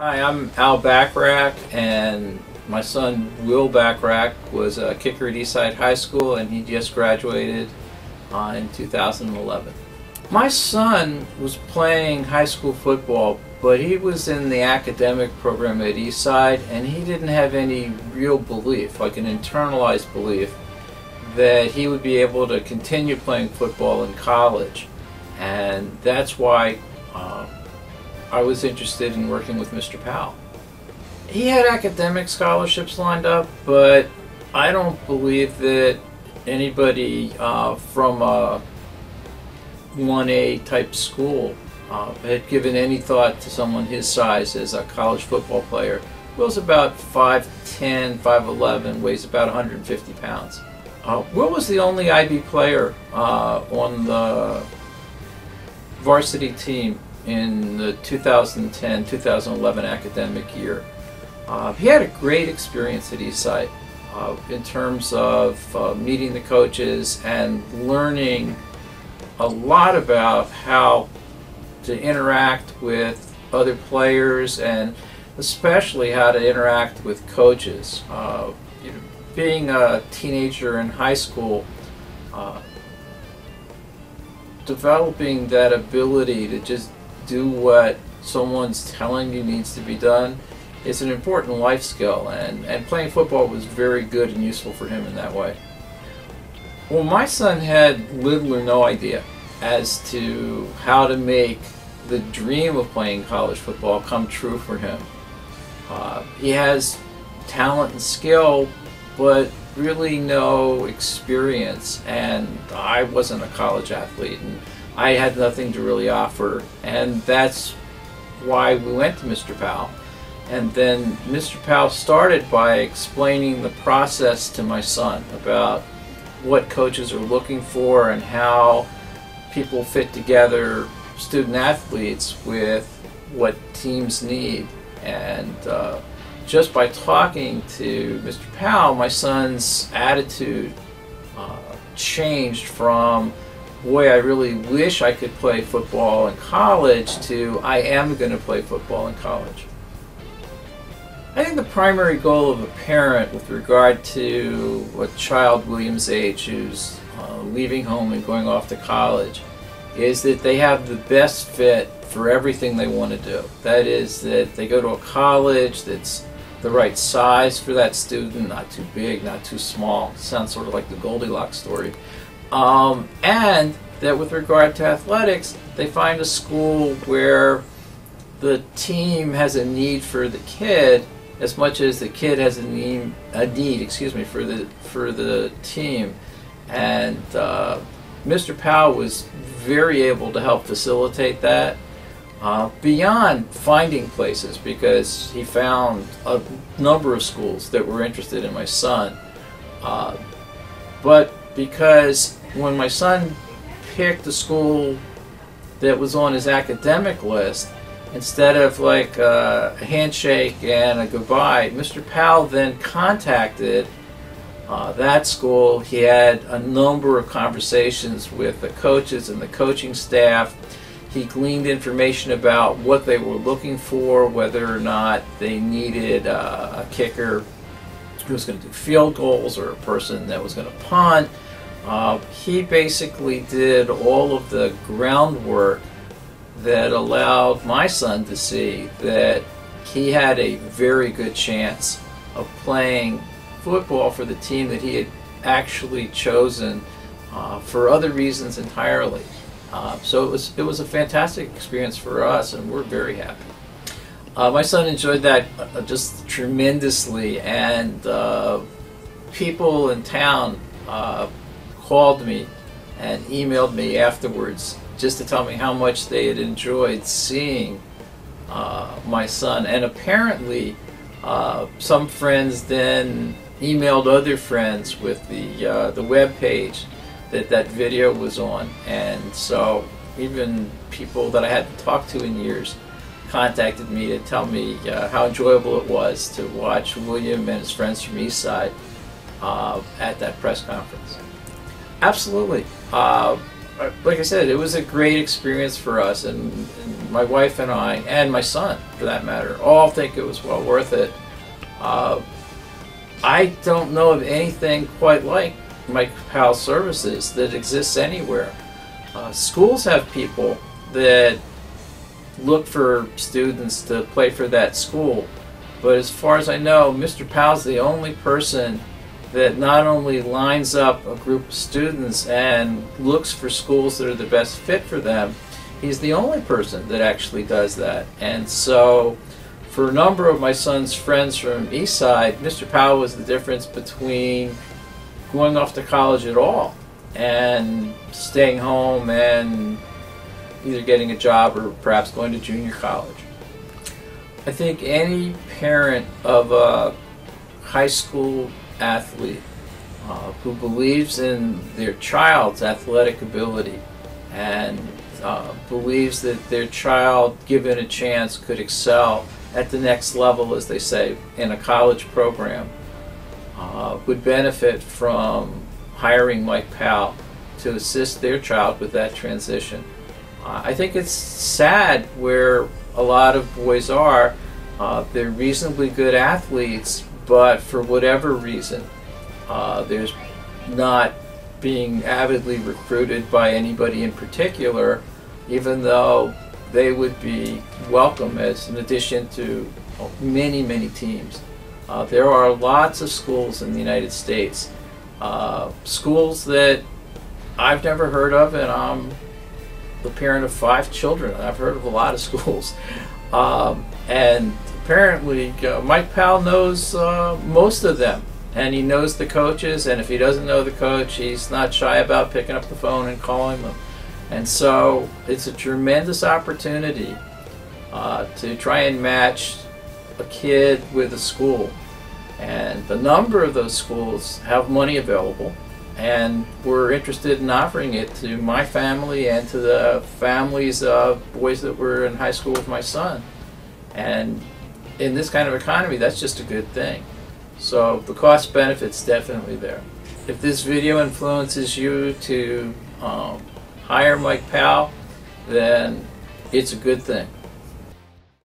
Hi, I'm Al Bacharach, and my son Will Bacharach was a kicker at Eastside High School, and he just graduated in 2011. My son was playing high school football, but he was in the academic program at Eastside, and he didn't have any real belief, like an internalized belief, that he would be able to continue playing football in college. And that's why I was interested in working with Mr. Powell. He had academic scholarships lined up, but I don't believe that anybody from a 1A type school had given any thought to someone his size as a college football player. Will's about 5'10", 5'11", weighs about 150 pounds. Will was the only IB player on the varsity team in the 2010-2011 academic year. He had a great experience at Eastside in terms of meeting the coaches and learning a lot about how to interact with other players, and especially how to interact with coaches. Being a teenager in high school, developing that ability to just do what someone's telling you needs to be done is an important life skill, and playing football was very good and useful for him in that way. Well, my son had little or no idea as to how to make the dream of playing college football come true for him. He has talent and skill, but really no experience, and I wasn't a college athlete, and I had nothing to really offer, and that's why we went to Mr. Powell. And then Mr. Powell started by explaining the process to my son about what coaches are looking for and how people fit together student athletes with what teams need. And just by talking to Mr. Powell, my son's attitude changed from, boy, I really wish I could play football in college, to I am going to play football in college. I think the primary goal of a parent with regard to a child William's age who's leaving home and going off to college is that they have the best fit for everything they want to do. That is, that they go to a college that's the right size for that student, not too big, not too small. Sounds sort of like the Goldilocks story. And that with regard to athletics, they find a school where the team has a need for the kid as much as the kid has a need for the team. And Mr. Powell was very able to help facilitate that beyond finding places, because he found a number of schools that were interested in my son. But because when my son picked a school that was on his academic list, instead of like a handshake and a goodbye, Mr. Powell then contacted that school. He had a number of conversations with the coaches and the coaching staff. He gleaned information about what they were looking for, whether or not they needed a kicker who was going to do field goals or a person that was going to punt. He basically did all of the groundwork that allowed my son to see that he had a very good chance of playing football for the team that he had actually chosen for other reasons entirely. So it was a fantastic experience for us, and we're very happy. My son enjoyed that just tremendously, and people in town called me and emailed me afterwards just to tell me how much they had enjoyed seeing my son. And apparently some friends then emailed other friends with the web page that video was on, and so even people that I hadn't talked to in years contacted me to tell me how enjoyable it was to watch William and his friends from Eastside at that press conference. Absolutely. like I said, it was a great experience for us, and my wife and I, and my son, for that matter, all think it was well worth it. I don't know of anything quite like Mike Powell services that exists anywhere. Schools have people that look for students to play for that school, but as far as I know, Mr. Powell's the only person that not only lines up a group of students and looks for schools that are the best fit for them, he's the only person that actually does that. And so for a number of my son's friends from Eastside, Mr. Powell was the difference between going off to college at all and staying home and either getting a job or perhaps going to junior college. I think any parent of a high school athlete who believes in their child's athletic ability and believes that their child, given a chance, could excel at the next level, as they say, in a college program, would benefit from hiring Mike Powell to assist their child with that transition. I think it's sad where a lot of boys are. They're reasonably good athletes, but for whatever reason, there's not being avidly recruited by anybody in particular, even though they would be welcome as an addition to many, many teams. There are lots of schools in the United States, schools that I've never heard of, and I'm the parent of 5 children. I've heard of a lot of schools. And apparently Mike Powell knows most of them, and he knows the coaches, and if he doesn't know the coach, he's not shy about picking up the phone and calling them. And so it's a tremendous opportunity to try and match a kid with a school. And the number of those schools have money available, and we're interested in offering it to my family and to the families of boys that were in high school with my son. And in this kind of economy, that's just a good thing. So the cost benefit's definitely there. If this video influences you to hire Mike Powell, then it's a good thing.